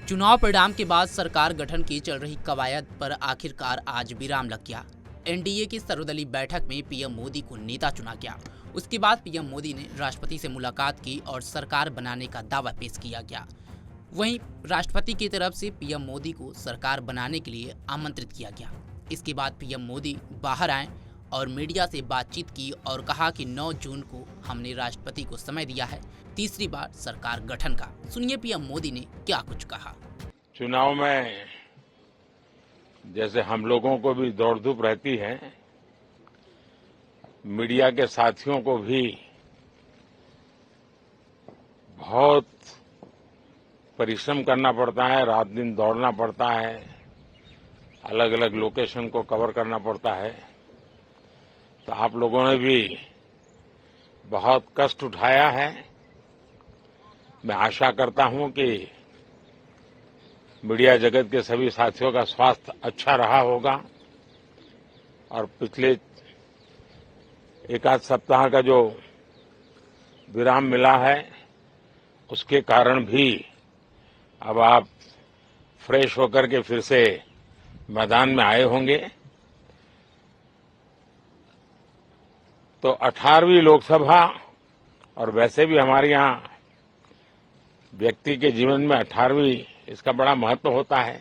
चुनाव परिणाम के बाद सरकार गठन की चल रही कवायद पर आखिरकार आज विराम लग गया। एनडीए की सर्वदलीय बैठक में पीएम मोदी को नेता चुना गया। उसके बाद पीएम मोदी ने राष्ट्रपति से मुलाकात की और सरकार बनाने का दावा पेश किया गया। वहीं राष्ट्रपति की तरफ से पीएम मोदी को सरकार बनाने के लिए आमंत्रित किया गया। इसके बाद पीएम मोदी बाहर आए और मीडिया से बातचीत की और कहा कि 9 जून को हमने राष्ट्रपति को समय दिया है तीसरी बार सरकार गठन का। सुनिए पीएम मोदी ने क्या कुछ कहा। चुनाव में जैसे हम लोगों को भी दौड़ धूप रहती है, मीडिया के साथियों को भी बहुत परिश्रम करना पड़ता है, रात दिन दौड़ना पड़ता है, अलग अलग लोकेशन को कवर करना पड़ता है। तो आप लोगों ने भी बहुत कष्ट उठाया है। मैं आशा करता हूं कि मीडिया जगत के सभी साथियों का स्वास्थ्य अच्छा रहा होगा और पिछले एक आध सप्ताह का जो विराम मिला है उसके कारण भी अब आप फ्रेश होकर के फिर से मैदान में आए होंगे। तो 18वीं लोकसभा और वैसे भी हमारे यहाँ व्यक्ति के जीवन में 18वीं इसका बड़ा महत्व होता है।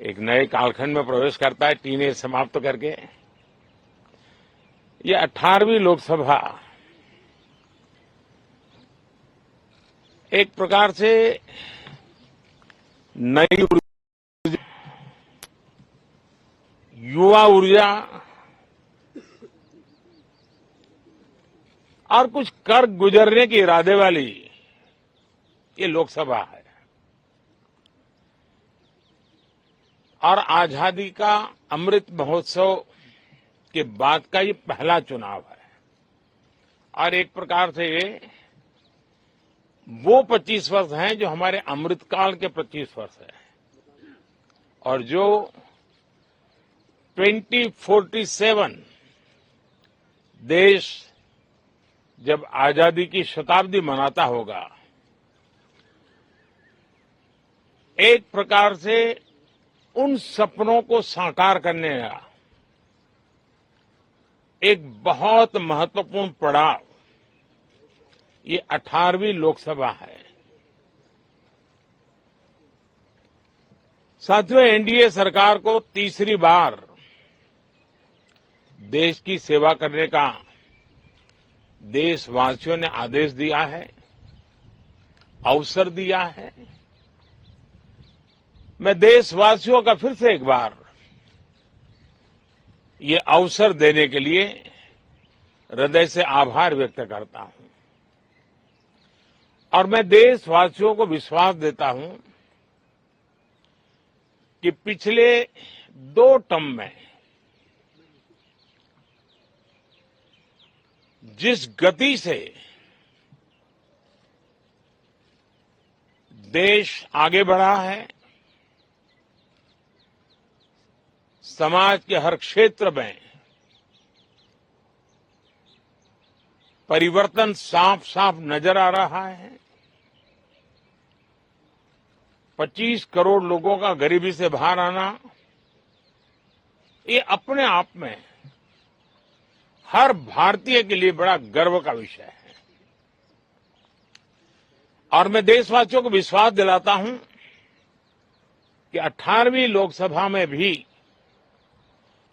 एक नए कालखंड में प्रवेश करता है, टीनेज समाप्त करके। ये 18वीं लोकसभा एक प्रकार से नई ऊर्जा, युवा ऊर्जा और कुछ कर गुजरने के इरादे वाली ये लोकसभा है और आजादी का अमृत महोत्सव के बाद का ये पहला चुनाव है और एक प्रकार से ये वो 25 वर्ष हैं जो हमारे अमृतकाल के 25 वर्ष हैं और जो 2047 देश जब आजादी की शताब्दी मनाता होगा, एक प्रकार से उन सपनों को साकार करने का एक बहुत महत्वपूर्ण पड़ाव ये 18वीं लोकसभा है। साथियों, एनडीए सरकार को तीसरी बार देश की सेवा करने का देशवासियों ने आदेश दिया है, अवसर दिया है। मैं देशवासियों का फिर से एक बार ये अवसर देने के लिए हृदय से आभार व्यक्त करता हूं और मैं देशवासियों को विश्वास देता हूं कि पिछले 2 टर्म में जिस गति से देश आगे बढ़ा है, समाज के हर क्षेत्र में परिवर्तन साफ साफ नजर आ रहा है। 25 करोड़ लोगों का गरीबी से बाहर आना ये अपने आप में हर भारतीय के लिए बड़ा गर्व का विषय है और मैं देशवासियों को विश्वास दिलाता हूं कि 18वीं लोकसभा में भी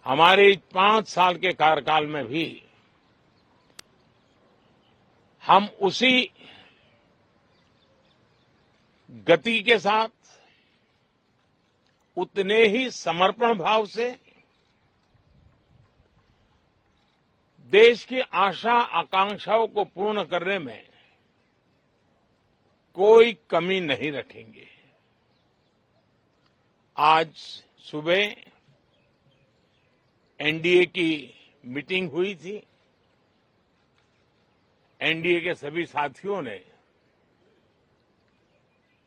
हमारे 5 साल के कार्यकाल में भी हम उसी गति के साथ उतने ही समर्पण भाव से देश की आशा आकांक्षाओं को पूर्ण करने में कोई कमी नहीं रखेंगे। आज सुबह एनडीए की मीटिंग हुई थी। एनडीए के सभी साथियों ने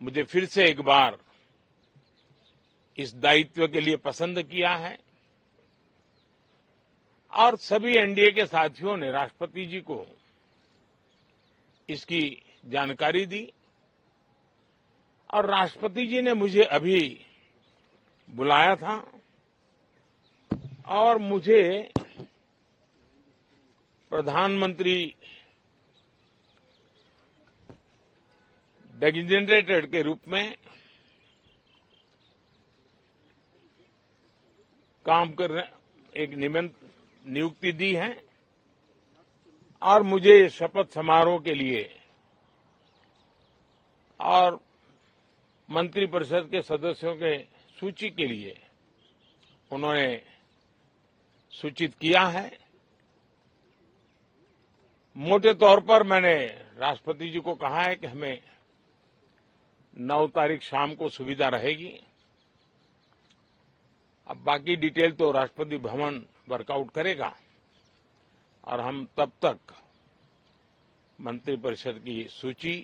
मुझे फिर से एक बार इस दायित्व के लिए पसंद किया है और सभी एनडीए के साथियों ने राष्ट्रपति जी को इसकी जानकारी दी और राष्ट्रपति जी ने मुझे अभी बुलाया था और मुझे प्रधानमंत्री डेजिग्नेटेड के रूप में काम कर रहे एक नियुक्ति दी है और मुझे शपथ समारोह के लिए और मंत्रिपरिषद के सदस्यों के सूची के लिए उन्होंने सूचित किया है। मोटे तौर पर मैंने राष्ट्रपति जी को कहा है कि हमें 9 तारीख शाम को सुविधा रहेगी। अब बाकी डिटेल तो राष्ट्रपति भवन वर्कआउट करेगा और हम तब तक मंत्रिपरिषद की सूची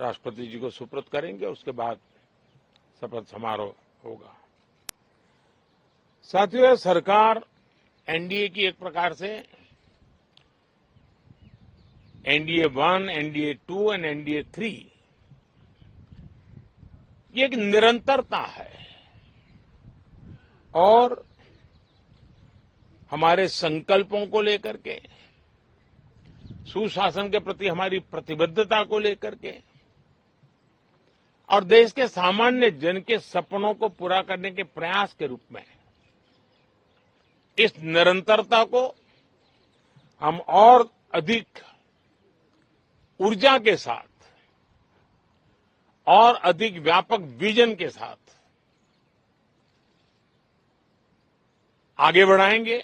राष्ट्रपति जी को सुपुर्द करेंगे। उसके बाद शपथ समारोह होगा। साथियों, सरकार एनडीए की एक प्रकार से एनडीए 1, एनडीए 2 और एनडीए 3 ये एक निरंतरता है और हमारे संकल्पों को लेकर के, सुशासन के प्रति हमारी प्रतिबद्धता को लेकर के और देश के सामान्य जन के सपनों को पूरा करने के प्रयास के रूप में इस निरंतरता को हम और अधिक ऊर्जा के साथ और अधिक व्यापक विजन के साथ आगे बढ़ाएंगे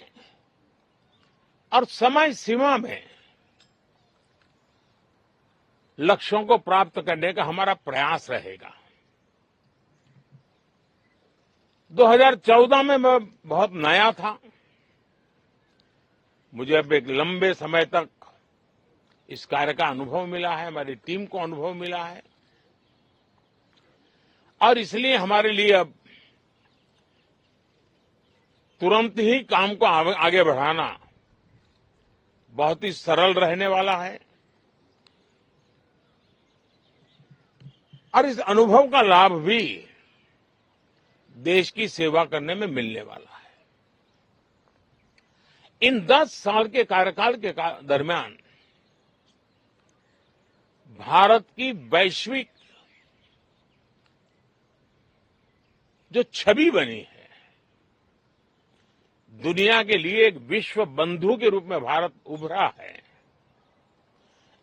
और समय सीमा में लक्ष्यों को प्राप्त करने का हमारा प्रयास रहेगा। 2014 में मैं बहुत नया था। मुझे अब एक लंबे समय तक इस कार्य का अनुभव मिला है, हमारी टीम को अनुभव मिला है और इसलिए हमारे लिए अब तुरंत ही काम को आगे बढ़ाना बहुत ही सरल रहने वाला है और इस अनुभव का लाभ भी देश की सेवा करने में मिलने वाला है। इन 10 साल के कार्यकाल के दरमियान भारत की वैश्विक जो छवि बनी है, दुनिया के लिए एक विश्व बंधु के रूप में भारत उभरा है,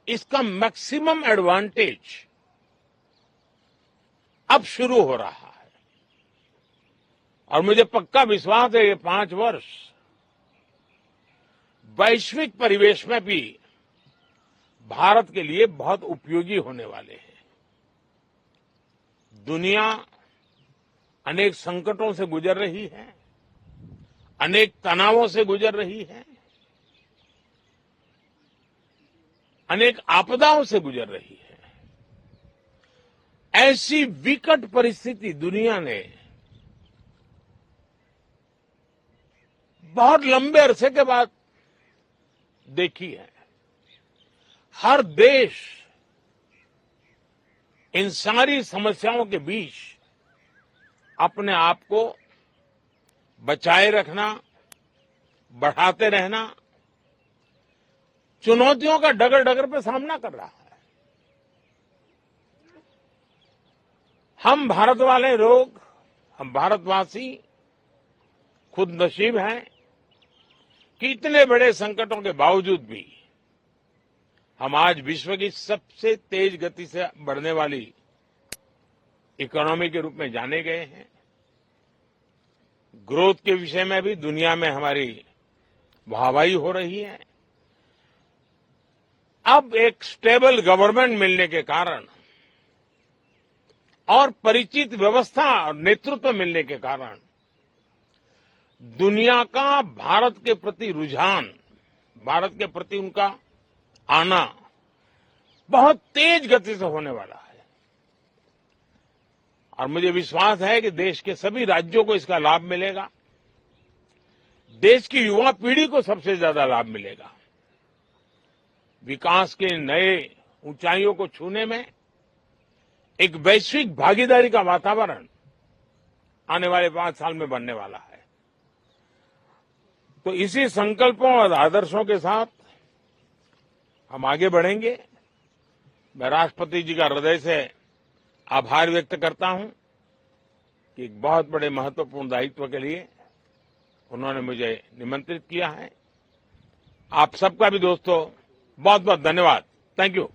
इसका मैक्सिमम एडवांटेज अब शुरू हो रहा है और मुझे पक्का विश्वास है ये 5 वर्ष वैश्विक परिवेश में भी भारत के लिए बहुत उपयोगी होने वाले हैं। दुनिया अनेक संकटों से गुजर रही है, अनेक तनावों से गुजर रही है, अनेक आपदाओं से गुजर रही है। ऐसी विकट परिस्थिति दुनिया ने बहुत लंबे अरसे के बाद देखी है। हर देश इन सारी समस्याओं के बीच अपने आप को बचाए रखना, बढ़ाते रहना, चुनौतियों का डगर डगर पे सामना कर रहा है। हम भारत वाले लोग, हम भारतवासी खुद नसीब हैं कि इतने बड़े संकटों के बावजूद भी हम आज विश्व की सबसे तेज गति से बढ़ने वाली इकोनॉमी के रूप में जाने गए हैं। ग्रोथ के विषय में भी दुनिया में हमारी वाहवाही हो रही है। अब एक स्टेबल गवर्नमेंट मिलने के कारण और परिचित व्यवस्था और नेतृत्व मिलने के कारण दुनिया का भारत के प्रति रुझान, भारत के प्रति उनका आना बहुत तेज गति से होने वाला है और मुझे विश्वास है कि देश के सभी राज्यों को इसका लाभ मिलेगा। देश की युवा पीढ़ी को सबसे ज्यादा लाभ मिलेगा। विकास के नए ऊंचाइयों को छूने में एक वैश्विक भागीदारी का वातावरण आने वाले 5 साल में बनने वाला है। तो इसी संकल्पों और आदर्शों के साथ हम आगे बढ़ेंगे। मैं राष्ट्रपति जी का हृदय से आभार व्यक्त करता हूं कि एक बहुत बड़े महत्वपूर्ण दायित्व के लिए उन्होंने मुझे निमंत्रित किया है। आप सबका भी दोस्तों बहुत बहुत धन्यवाद। Thank you.